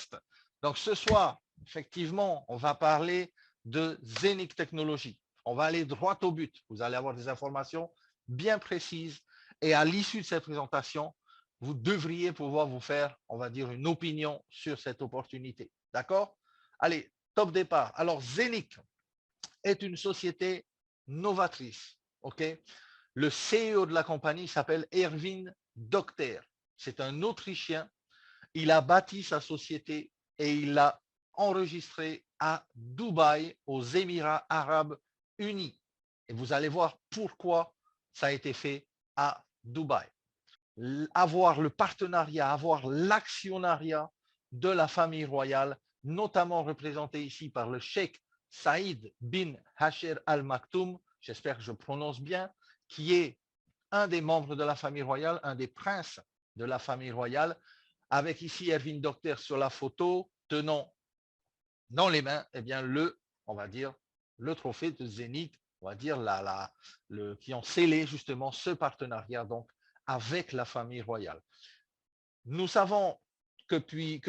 contexte. Donc, ce soir, effectivement, on va parler de Zenic Technologies. On va aller droit au but. Vous allez avoir des informations bien précises. Et à l'issue de cette présentation, vous devriez pouvoir vous faire, on va dire, une opinion sur cette opportunité. D'accord? Allez, top départ. Alors, Zenic est une société novatrice. OK? Le CEO de la compagnie s'appelle Erwin Docter. C'est un Autrichien. Il a bâti sa société et il l'a enregistrée à Dubaï, aux Émirats arabes unis. Et vous allez voir pourquoi ça a été fait à Dubaï. Avoir le partenariat, avoir l'actionnariat de la famille royale, notamment représenté ici par le cheikh Saïd bin Hasher Al Maktoum, j'espère que je prononce bien, qui est un des membres de la famille royale, un des princes de la famille royale, avec ici Erwin Docter sur la photo, tenant dans les mains, eh bien, on va dire, le trophée de Zénith, on va dire, qui ont scellé justement ce partenariat donc avec la famille royale. Nous savons que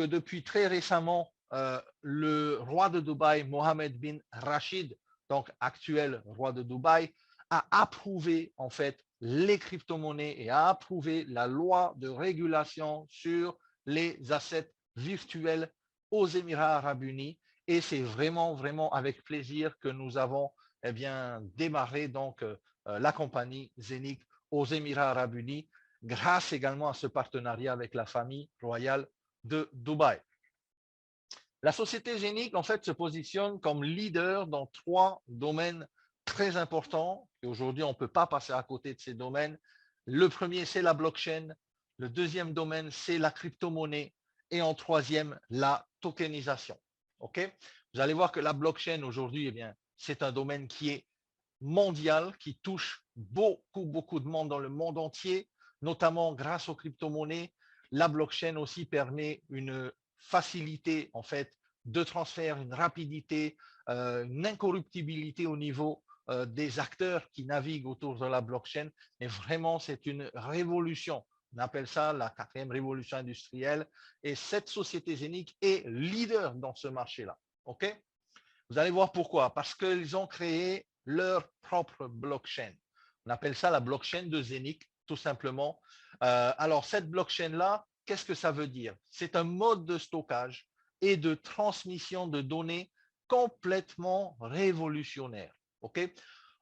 depuis très récemment, le roi de Dubaï, Mohammed bin Rachid, donc actuel roi de Dubaï, a approuvé en fait les crypto-monnaies et a approuvé la loi de régulation sur les assets virtuels aux Émirats arabes unis. Et c'est vraiment, vraiment avec plaisir que nous avons démarré donc la compagnie Zenic aux Émirats arabes unis, grâce également à ce partenariat avec la famille royale de Dubaï. La société Zenic, en fait, se positionne comme leader dans 3 domaines très importants. Et aujourd'hui, on ne peut pas passer à côté de ces domaines. Le premier, c'est la blockchain. Le deuxième domaine, c'est la crypto-monnaie. Et en troisième, la tokenisation. OK? Vous allez voir que la blockchain aujourd'hui, c'est un domaine qui est mondial, qui touche beaucoup, beaucoup de monde dans le monde entier, notamment grâce aux crypto-monnaies. La blockchain aussi permet une facilité en fait de transfert, une rapidité, une incorruptibilité au niveau des acteurs qui naviguent autour de la blockchain. Mais vraiment, c'est une révolution. On appelle ça la 4e révolution industrielle. Et cette société Zenic est leader dans ce marché-là. OK? Vous allez voir pourquoi. Parce qu'ils ont créé leur propre blockchain. On appelle ça la blockchain de Zenic, tout simplement. Alors, cette blockchain-là, qu'est-ce que ça veut dire? C'est un mode de stockage et de transmission de données complètement révolutionnaire. OK?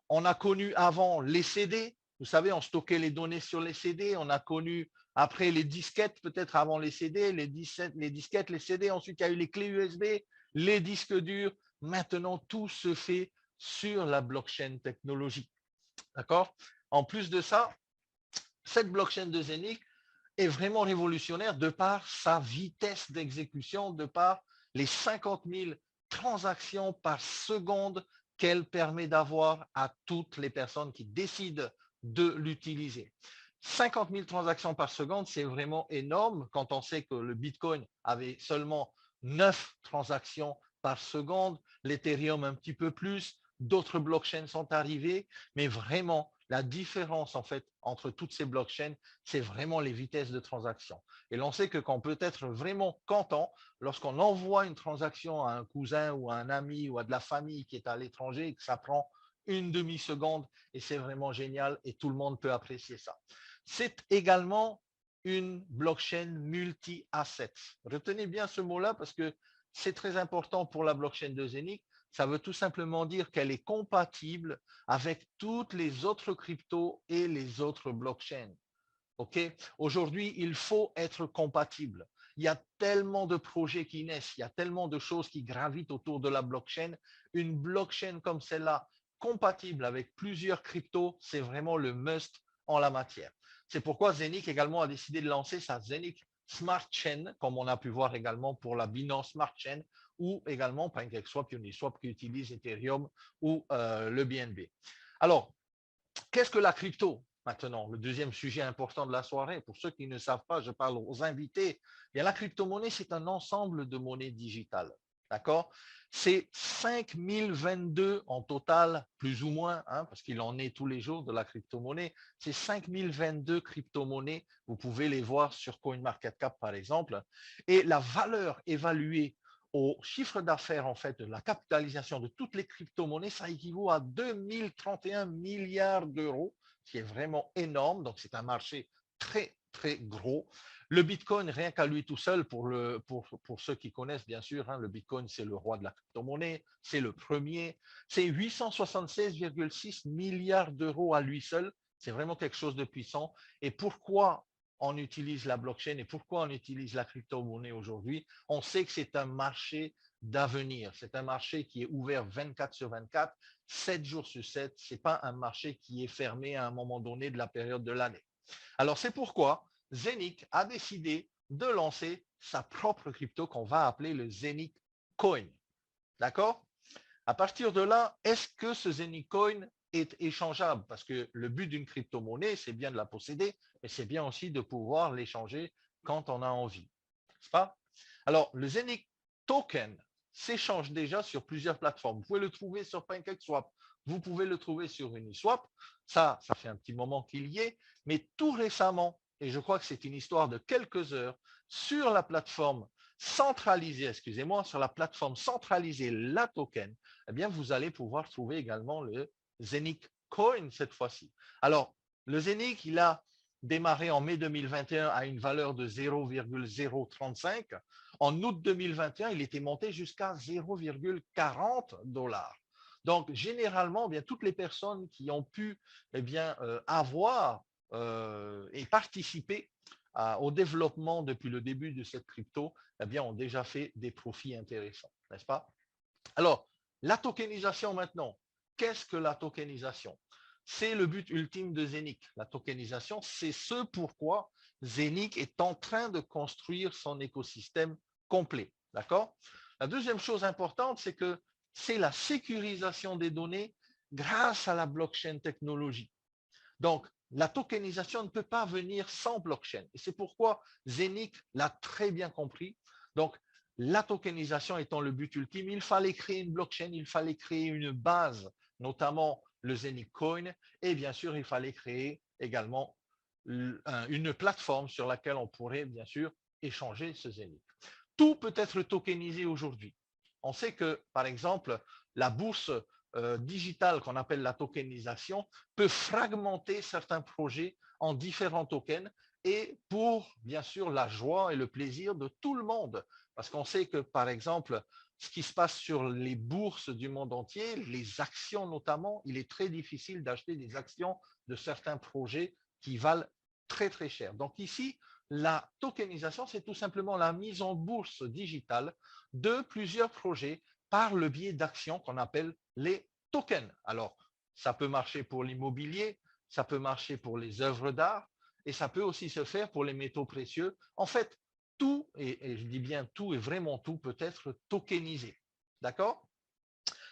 On a connu avant les CD. Vous savez, on stockait les données sur les CD. On a connu après les disquettes, peut-être avant les CD, les disquettes, les CD. Ensuite, il y a eu les clés USB, les disques durs. Maintenant, tout se fait sur la blockchain technologie. D'accord? En plus de ça, cette blockchain de Zenic est vraiment révolutionnaire de par sa vitesse d'exécution, de par les 50 000 transactions par seconde qu'elle permet d'avoir à toutes les personnes qui décident de l'utiliser. 50 000 transactions par seconde, c'est vraiment énorme quand on sait que le Bitcoin avait seulement 9 transactions par seconde, l'Ethereum un petit peu plus, d'autres blockchains sont arrivés, mais vraiment, la différence en fait entre toutes ces blockchains, c'est vraiment les vitesses de transaction. Et l'on sait que qu'on peut être vraiment content lorsqu'on envoie une transaction à un cousin ou à un ami ou à de la famille qui est à l'étranger et que ça prend une demi-seconde et c'est vraiment génial et tout le monde peut apprécier ça. C'est également une blockchain multi-assets. Retenez bien ce mot-là parce que c'est très important pour la blockchain de Zenic. Ça veut tout simplement dire qu'elle est compatible avec toutes les autres cryptos et les autres blockchains. OK? Aujourd'hui, il faut être compatible. Il y a tellement de projets qui naissent, il y a tellement de choses qui gravitent autour de la blockchain. Une blockchain comme celle-là, compatible avec plusieurs cryptos, c'est vraiment le must en la matière. C'est pourquoi Zenic également a décidé de lancer sa Zenic Smart Chain, comme on a pu voir également pour la Binance Smart Chain, ou également PancakeSwap, Uniswap qui utilise Ethereum ou le BNB. Alors, qu'est-ce que la crypto? Maintenant, le deuxième sujet important de la soirée, pour ceux qui ne savent pas, je parle aux invités. Bien, la crypto-monnaie, c'est un ensemble de monnaies digitales. D'accord? C'est 5022 en total, plus ou moins, hein, parce qu'il en est tous les jours de la crypto-monnaie. C'est 5022 crypto-monnaies. Vous pouvez les voir sur CoinMarketCap, par exemple. Et la valeur évaluée au chiffre d'affaires, en fait, de la capitalisation de toutes les crypto-monnaies, ça équivaut à 2031 milliards d'euros, ce qui est vraiment énorme. Donc, c'est un marché très, très gros. Le Bitcoin, rien qu'à lui tout seul, pour ceux qui connaissent, bien sûr, hein, le Bitcoin, c'est le roi de la crypto-monnaie, c'est le premier, c'est 876,6 milliards d'euros à lui seul. C'est vraiment quelque chose de puissant. Et pourquoi on utilise la blockchain et pourquoi on utilise la crypto-monnaie aujourd'hui? On sait que c'est un marché d'avenir. C'est un marché qui est ouvert 24 sur 24, 7 jours sur 7. Ce n'est pas un marché qui est fermé à un moment donné de la période de l'année. Alors, c'est pourquoi Zenic a décidé de lancer sa propre crypto qu'on va appeler le Zenic Coin. D'accord? À partir de là, est-ce que ce Zenic Coin est échangeable? Parce que le but d'une crypto-monnaie, c'est bien de la posséder, mais c'est bien aussi de pouvoir l'échanger quand on a envie. N'est-ce pas? Alors, le Zenic Token s'échange déjà sur plusieurs plateformes. Vous pouvez le trouver sur PancakeSwap, vous pouvez le trouver sur Uniswap. Ça fait un petit moment qu'il y est, mais tout récemment, et je crois que c'est une histoire de quelques heures, sur la plateforme centralisée, excusez-moi, sur la plateforme centralisée, la token, eh bien, vous allez pouvoir trouver également le Zenic Coin cette fois-ci. Alors, le Zenic, il a démarré en mai 2021 à une valeur de 0,035. En août 2021, il était monté jusqu'à 0,40 $. Donc, généralement, bien, toutes les personnes qui ont pu avoir et participer au développement depuis le début de cette crypto, eh bien, ont déjà fait des profits intéressants, n'est-ce pas? Alors, la tokenisation maintenant. Qu'est-ce que la tokenisation? C'est le but ultime de Zenic. La tokenisation, c'est ce pourquoi Zenic est en train de construire son écosystème complet. D'accord? La deuxième chose importante, c'est que c'est la sécurisation des données grâce à la blockchain technologie. Donc, la tokenisation ne peut pas venir sans blockchain. Et c'est pourquoi Zenic l'a très bien compris. Donc, la tokenisation étant le but ultime, il fallait créer une blockchain, il fallait créer une base, notamment le Zenic Coin, et bien sûr, il fallait créer également une plateforme sur laquelle on pourrait bien sûr échanger ce Zenic. Tout peut être tokenisé aujourd'hui. On sait que, par exemple, la bourse digitale qu'on appelle la tokenisation peut fragmenter certains projets en différents tokens et pour, bien sûr, la joie et le plaisir de tout le monde. Parce qu'on sait que, par exemple, ce qui se passe sur les bourses du monde entier, les actions notamment, il est très difficile d'acheter des actions de certains projets qui valent très, très cher. Donc ici, la tokenisation, c'est tout simplement la mise en bourse digitale de plusieurs projets par le biais d'actions qu'on appelle les tokens. Alors, ça peut marcher pour l'immobilier, ça peut marcher pour les œuvres d'art et ça peut aussi se faire pour les métaux précieux. En fait, tout, et je dis bien tout et vraiment tout, peut être tokenisé. D'accord?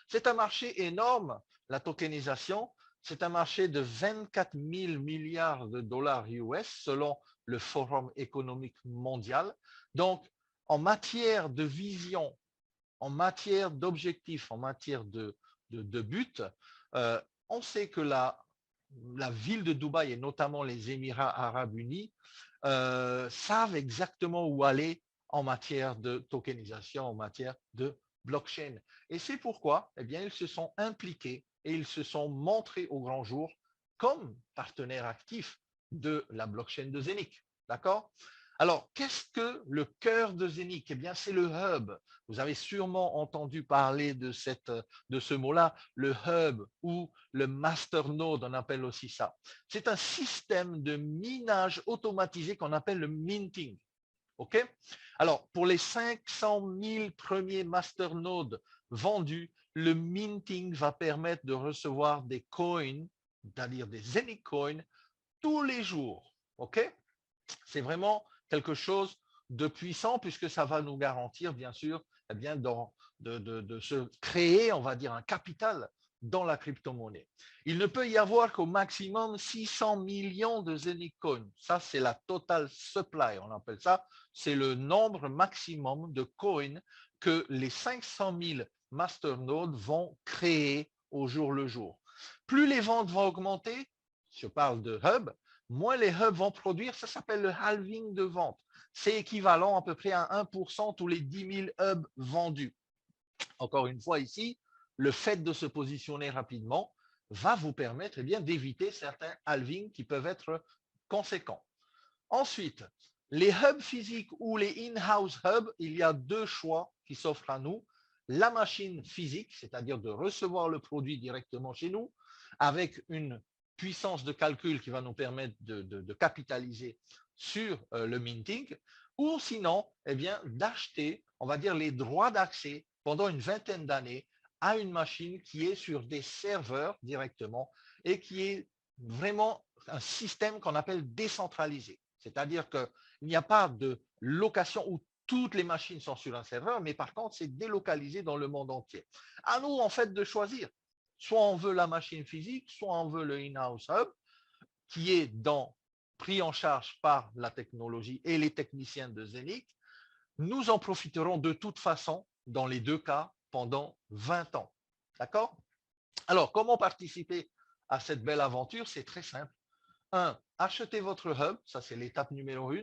C'est un marché énorme, la tokenisation. C'est un marché de 24 000 milliards de dollars US selon le Forum économique mondial. Donc, en matière de vision, en matière d'objectifs, en matière de but, on sait que la ville de Dubaï et notamment les Émirats arabes unis savent exactement où aller en matière de tokenisation, en matière de blockchain. Et c'est pourquoi eh bien, ils se sont impliqués et ils se sont montrés au grand jour comme partenaires actifs de la blockchain de Zenic. D'accord? Alors, qu'est-ce que le cœur de Zenic? Eh bien, c'est le hub. Vous avez sûrement entendu parler de ce mot-là, le hub ou le masternode, on appelle aussi ça. C'est un système de minage automatisé qu'on appelle le minting. OK? Alors, pour les 500 000 premiers masternodes vendus, le minting va permettre de recevoir des coins, c'est-à-dire des Zenic coins, tous les jours. OK? C'est vraiment quelque chose de puissant puisque ça va nous garantir, bien sûr, eh bien, de se créer, on va dire, un capital dans la crypto-monnaie. Il ne peut y avoir qu'au maximum 600 millions de Zenic Coin. Ça, c'est la total supply, on appelle ça. C'est le nombre maximum de coins que les 500 000 masternodes vont créer au jour le jour. Plus les ventes vont augmenter, je parle de hubs, moins les hubs vont produire, ça s'appelle le halving de vente. C'est équivalent à peu près à 1% tous les 10 000 hubs vendus. Encore une fois ici, le fait de se positionner rapidement va vous permettre d'éviter certains halvings qui peuvent être conséquents. Ensuite, les hubs physiques ou les in-house hubs, il y a deux choix qui s'offrent à nous. La machine physique, c'est-à-dire de recevoir le produit directement chez nous, avec une puissance de calcul qui va nous permettre de capitaliser sur le minting, ou sinon, d'acheter, on va dire, les droits d'accès pendant une vingtaine d'années à une machine qui est sur des serveurs directement et qui est vraiment un système qu'on appelle décentralisé. C'est-à-dire qu'il n'y a pas de location où toutes les machines sont sur un serveur, mais par contre, c'est délocalisé dans le monde entier. À nous, en fait, de choisir. Soit on veut la machine physique, soit on veut le in-house hub, qui est pris en charge par la technologie et les techniciens de Zenic. Nous en profiterons de toute façon, dans les deux cas, pendant 20 ans. D'accord? Alors, comment participer à cette belle aventure? C'est très simple. 1. Achetez votre hub, ça c'est l'étape numéro 1.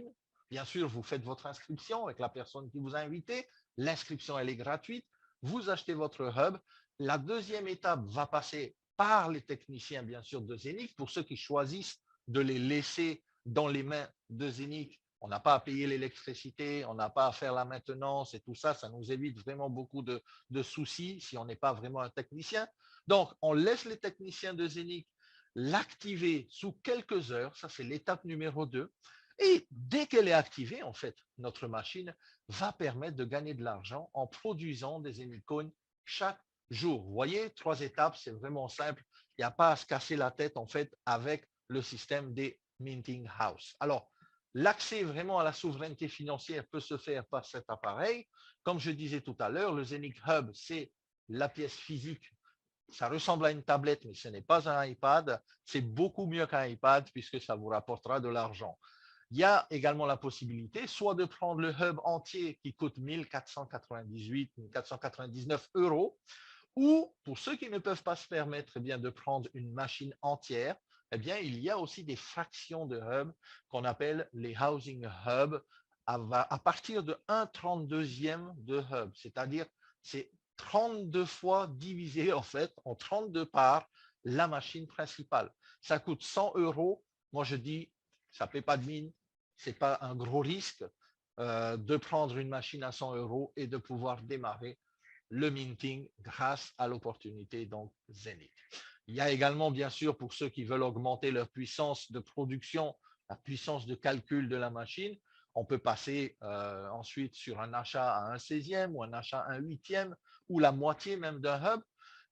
Bien sûr, vous faites votre inscription avec la personne qui vous a invité. L'inscription, elle est gratuite. Vous achetez votre hub. La deuxième étape va passer par les techniciens, bien sûr, de Zenic. Pour ceux qui choisissent de les laisser dans les mains de Zenic, on n'a pas à payer l'électricité, on n'a pas à faire la maintenance et tout ça. Ça nous évite vraiment beaucoup de soucis si on n'est pas vraiment un technicien. Donc, on laisse les techniciens de Zenic l'activer sous quelques heures, ça c'est l'étape numéro 2. Et dès qu'elle est activée, en fait, notre machine va permettre de gagner de l'argent en produisant des Zenicoins chaque jour. Vous voyez, 3 étapes, c'est vraiment simple. Il n'y a pas à se casser la tête, en fait, avec le système des minting house. Alors, l'accès vraiment à la souveraineté financière peut se faire par cet appareil. Comme je disais tout à l'heure, le Zenic Hub, c'est la pièce physique. Ça ressemble à une tablette, mais ce n'est pas un iPad. C'est beaucoup mieux qu'un iPad puisque ça vous rapportera de l'argent. Il y a également la possibilité soit de prendre le hub entier qui coûte 1498, 1499 euros, ou pour ceux qui ne peuvent pas se permettre de prendre une machine entière, il y a aussi des fractions de hub qu'on appelle les housing hubs à partir de 1/32e de hub, c'est-à-dire c'est 32 fois divisé en fait en 32 parts la machine principale. Ça coûte 100 euros. Moi, je dis, ça ne paie pas de mine. Ce n'est pas un gros risque de prendre une machine à 100 euros et de pouvoir démarrer le minting grâce à l'opportunité donc Zenic. Il y a également, bien sûr, pour ceux qui veulent augmenter leur puissance de production, la puissance de calcul de la machine, on peut passer ensuite sur un achat à 1/16e ou un achat à 1/8e ou la moitié même d'un hub.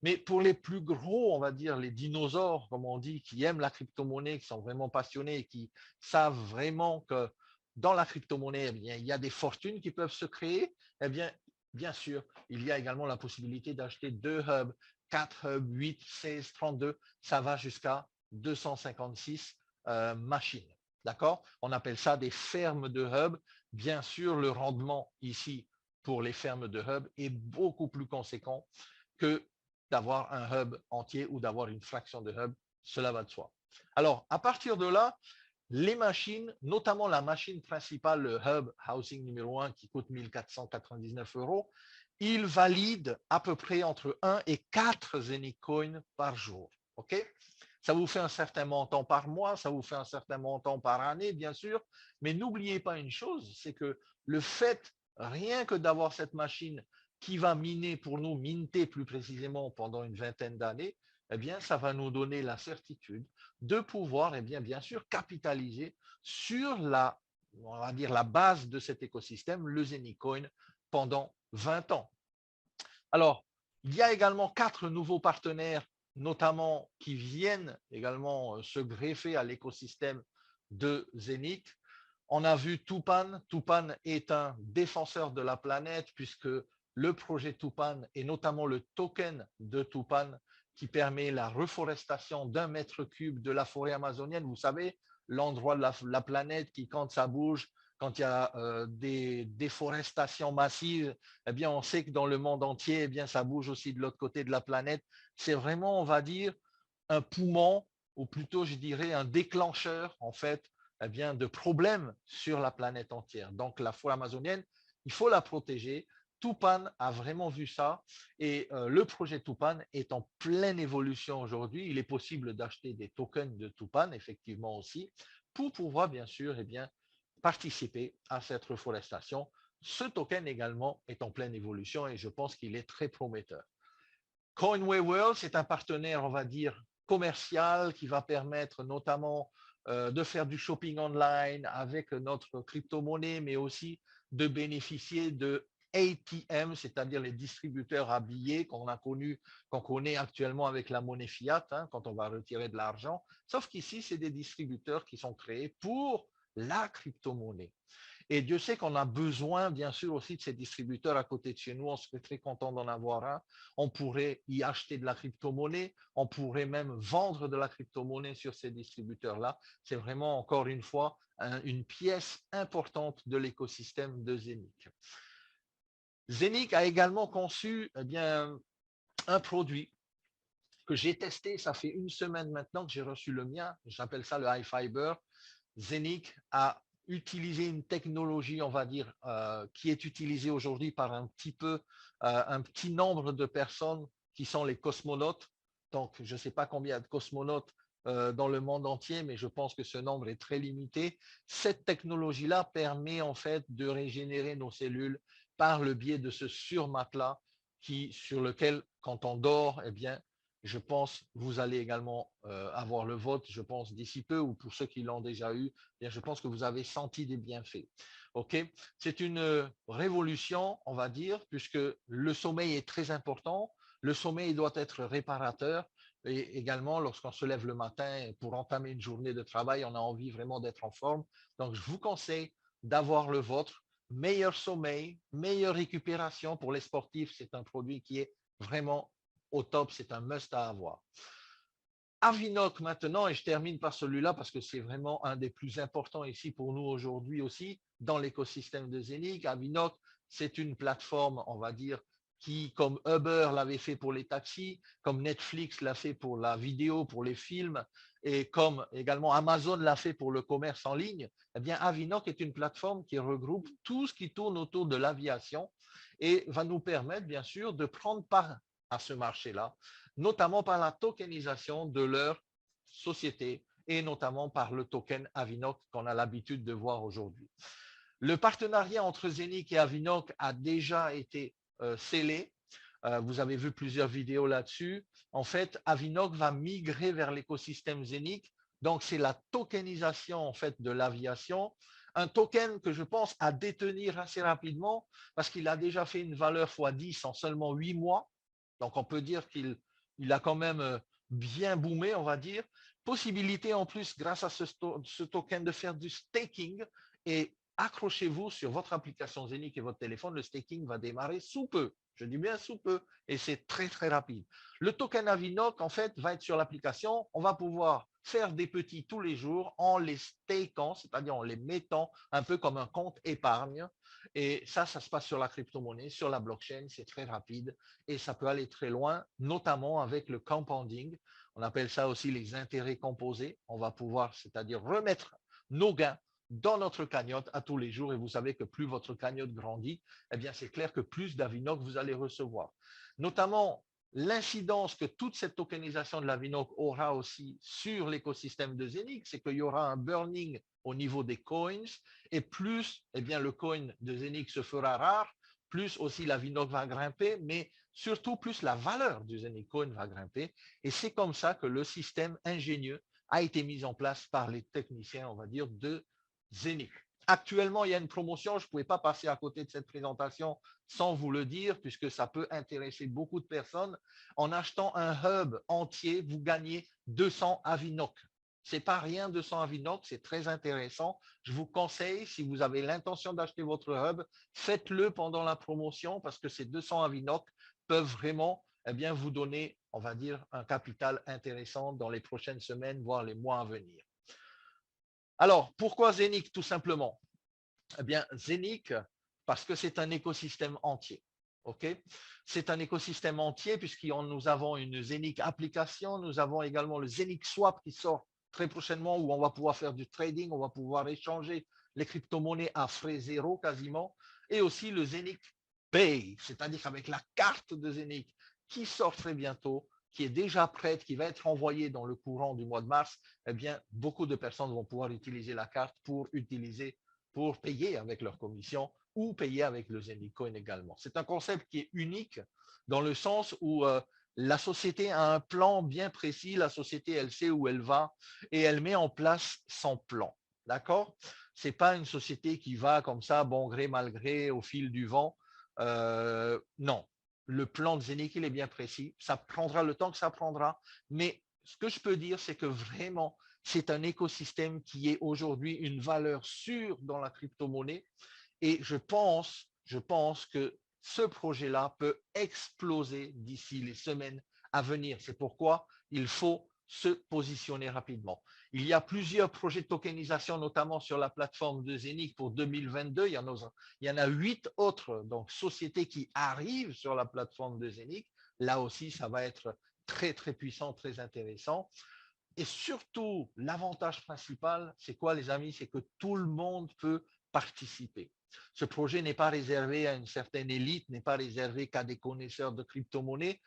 Mais pour les plus gros, on va dire les dinosaures, comme on dit, qui aiment la crypto-monnaie, qui sont vraiment passionnés et qui savent vraiment que dans la crypto-monnaie, il y a des fortunes qui peuvent se créer, bien sûr, il y a également la possibilité d'acheter 2 hubs, 4 hubs, 8, 16, 32, ça va jusqu'à 256 machines. D'accord? On appelle ça des fermes de hubs. Bien sûr, le rendement ici pour les fermes de hubs est beaucoup plus conséquent que d'avoir un hub entier ou d'avoir une fraction de hub. Cela va de soi. Alors, à partir de là, les machines, notamment la machine principale, le hub housing numéro 1 qui coûte 1499 euros, il valide à peu près entre 1 et 4 Zenicoins par jour. OK? Ça vous fait un certain montant par mois, ça vous fait un certain montant par année, bien sûr, mais n'oubliez pas une chose, c'est que le fait, rien que d'avoir cette machine qui va miner pour nous, minter plus précisément pendant une vingtaine d'années, ça va nous donner la certitude de pouvoir, bien sûr, capitaliser sur on va dire, la base de cet écosystème, le Zenicoin, pendant 20 ans. Alors, il y a également 4 nouveaux partenaires, notamment qui viennent également se greffer à l'écosystème de Zenic. On a vu Tupan. Tupan est un défenseur de la planète puisque le projet Tupan et notamment le token de Tupan qui permet la reforestation d'1 mètre cube de la forêt amazonienne. Vous savez, l'endroit de la planète qui, quand ça bouge, quand il y a des déforestations massives, eh bien, on sait que dans le monde entier, eh bien, ça bouge aussi de l'autre côté de la planète. C'est vraiment, on va dire, un poumon, ou plutôt, je dirais, un déclencheur, en fait, eh bien, de problèmes sur la planète entière. Donc, la forêt amazonienne, il faut la protéger. Tupan a vraiment vu ça et le projet Tupan est en pleine évolution aujourd'hui. Il est possible d'acheter des tokens de Tupan, effectivement aussi, pour pouvoir, bien sûr, eh bien, participer à cette reforestation. Ce token également est en pleine évolution et je pense qu'il est très prometteur. Coinway World, c'est un partenaire, on va dire, commercial qui va permettre notamment de faire du shopping online avec notre crypto-monnaie, mais aussi de bénéficier de ATM, c'est-à-dire les distributeurs à billets qu'on connaît actuellement avec la monnaie fiat, hein, quand on va retirer de l'argent. Sauf qu'ici, c'est des distributeurs qui sont créés pour la crypto-monnaie. Et Dieu sait qu'on a besoin, bien sûr, aussi de ces distributeurs à côté de chez nous. On serait très content d'en avoir un. On pourrait y acheter de la crypto-monnaie. On pourrait même vendre de la crypto-monnaie sur ces distributeurs-là. C'est vraiment, encore une fois, une pièce importante de l'écosystème de Zenic. Zenic a également conçu bien, un produit que j'ai testé. Ça fait 1 semaine maintenant que j'ai reçu le mien. J'appelle ça le High Fiber. Zenic a utilisé une technologie, on va dire, qui est utilisée aujourd'hui par un petit nombre de personnes qui sont les cosmonautes. Donc, je ne sais pas combien de cosmonautes dans le monde entier, mais je pense que ce nombre est très limité. Cette technologie-là permet en fait de régénérer nos cellules par le biais de ce surmatelas sur lequel, quand on dort, eh bien, je pense que vous allez également avoir le vote, je pense, d'ici peu, ou pour ceux qui l'ont déjà eu, bien, je pense que vous avez senti des bienfaits. OK? C'est une révolution, on va dire, puisque le sommeil est très important. Le sommeil doit être réparateur. Et également, lorsqu'on se lève le matin pour entamer une journée de travail, on a envie vraiment d'être en forme. Donc, je vous conseille d'avoir le vôtre. Meilleur sommeil, meilleure récupération pour les sportifs. C'est un produit qui est vraiment au top, c'est un must à avoir. Avinoc maintenant, et je termine par celui-là parce que c'est vraiment un des plus importants ici pour nous aujourd'hui aussi dans l'écosystème de Zenic. Avinoc, c'est une plateforme, on va dire, qui, comme Uber l'avait fait pour les taxis, comme Netflix l'a fait pour la vidéo, pour les films, et comme également Amazon l'a fait pour le commerce en ligne, eh bien, Avinoc est une plateforme qui regroupe tout ce qui tourne autour de l'aviation et va nous permettre, bien sûr, de prendre part à ce marché-là, notamment par la tokenisation de leur société et notamment par le token Avinoc qu'on a l'habitude de voir aujourd'hui. Le partenariat entre Zenic et Avinoc a déjà été scellé. Vous avez vu plusieurs vidéos là-dessus. En fait, Avinoc va migrer vers l'écosystème Zenic. Donc, c'est la tokenisation en fait de l'aviation. Un token que je pense à détenir assez rapidement parce qu'il a déjà fait une valeur x10 en seulement 8 mois. Donc, on peut dire qu'il a quand même bien boomé, on va dire. Possibilité en plus, grâce à ce token, de faire du staking. Et accrochez-vous sur votre application Zenic et votre téléphone, le staking va démarrer sous peu. Je dis bien sous peu. Et c'est très, très rapide. Le token Avinoc, en fait, va être sur l'application. On va pouvoir faire des petits tous les jours en les stakant, c'est-à-dire en les mettant un peu comme un compte épargne. Et ça se passe sur la crypto-monnaie, sur la blockchain, c'est très rapide et ça peut aller très loin, notamment avec le compounding. On appelle ça aussi les intérêts composés. On va pouvoir, c'est-à-dire remettre nos gains dans notre cagnotte à tous les jours. Et vous savez que plus votre cagnotte grandit, eh bien, c'est clair que plus d'Avinoc vous allez recevoir. Notamment, l'incidence que toute cette tokenisation de l'Avinoc aura aussi sur l'écosystème de Zenic, c'est qu'il y aura un burning au niveau des coins et plus eh bien, le coin de Zenic se fera rare, plus aussi l'Avinoc va grimper, mais surtout plus la valeur du Zenic coin va grimper. Et c'est comme ça que le système ingénieux a été mis en place par les techniciens, on va dire, de Zenic. Actuellement, il y a une promotion, je ne pouvais pas passer à côté de cette présentation sans vous le dire, puisque ça peut intéresser beaucoup de personnes. En achetant un hub entier, vous gagnez 200 Avinoc. Ce n'est pas rien, 200 Avinoc, c'est très intéressant. Je vous conseille, si vous avez l'intention d'acheter votre hub, faites-le pendant la promotion parce que ces 200 Avinoc peuvent vraiment eh bien, vous donner, on va dire, un capital intéressant dans les prochaines semaines, voire les mois à venir. Alors, pourquoi Zenic tout simplement? Eh bien, Zenic, parce que c'est un écosystème entier. Okay, c'est un écosystème entier puisque nous avons une Zenic application, nous avons également le Zenic Swap qui sort très prochainement où on va pouvoir faire du trading, on va pouvoir échanger les crypto-monnaies à frais zéro quasiment, et aussi le Zenic Pay, c'est-à-dire avec la carte de Zenic qui sort très bientôt, qui est déjà prête, qui va être envoyée dans le courant du mois de mars. Eh bien, beaucoup de personnes vont pouvoir utiliser la carte pour payer avec leur commission ou payer avec le Zenicoin également. C'est un concept qui est unique dans le sens où la société a un plan bien précis, la société, elle sait où elle va et elle met en place son plan. D'accord? Ce n'est pas une société qui va comme ça, bon gré, mal gré, au fil du vent. Non. Le plan de Zenic, il est bien précis. Ça prendra le temps que ça prendra. Mais ce que je peux dire, c'est que vraiment, c'est un écosystème qui est aujourd'hui une valeur sûre dans la crypto-monnaie. Et je pense que ce projet-là peut exploser d'ici les semaines à venir. C'est pourquoi il faut se positionner rapidement. Il y a plusieurs projets de tokenisation, notamment sur la plateforme de Zenic pour 2022. Il y en a 8 autres donc, sociétés qui arrivent sur la plateforme de Zenic. Là aussi, ça va être très, très puissant, très intéressant. Et surtout, l'avantage principal, c'est quoi les amis? C'est que tout le monde peut participer. Ce projet n'est pas réservé à une certaine élite, n'est pas réservé qu'à des connaisseurs de crypto-monnaies.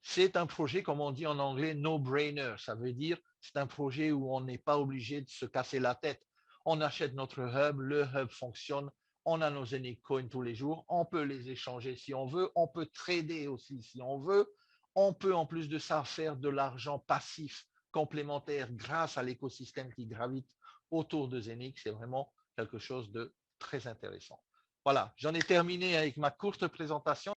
C'est un projet, comme on dit en anglais, no-brainer. Ça veut dire c'est un projet où on n'est pas obligé de se casser la tête. On achète notre hub, le hub fonctionne, on a nos Zenic Coins tous les jours, on peut les échanger si on veut, on peut trader aussi si on veut, on peut en plus de ça faire de l'argent passif complémentaire grâce à l'écosystème qui gravite autour de Zenic. C'est vraiment quelque chose de très intéressant. Voilà, j'en ai terminé avec ma courte présentation.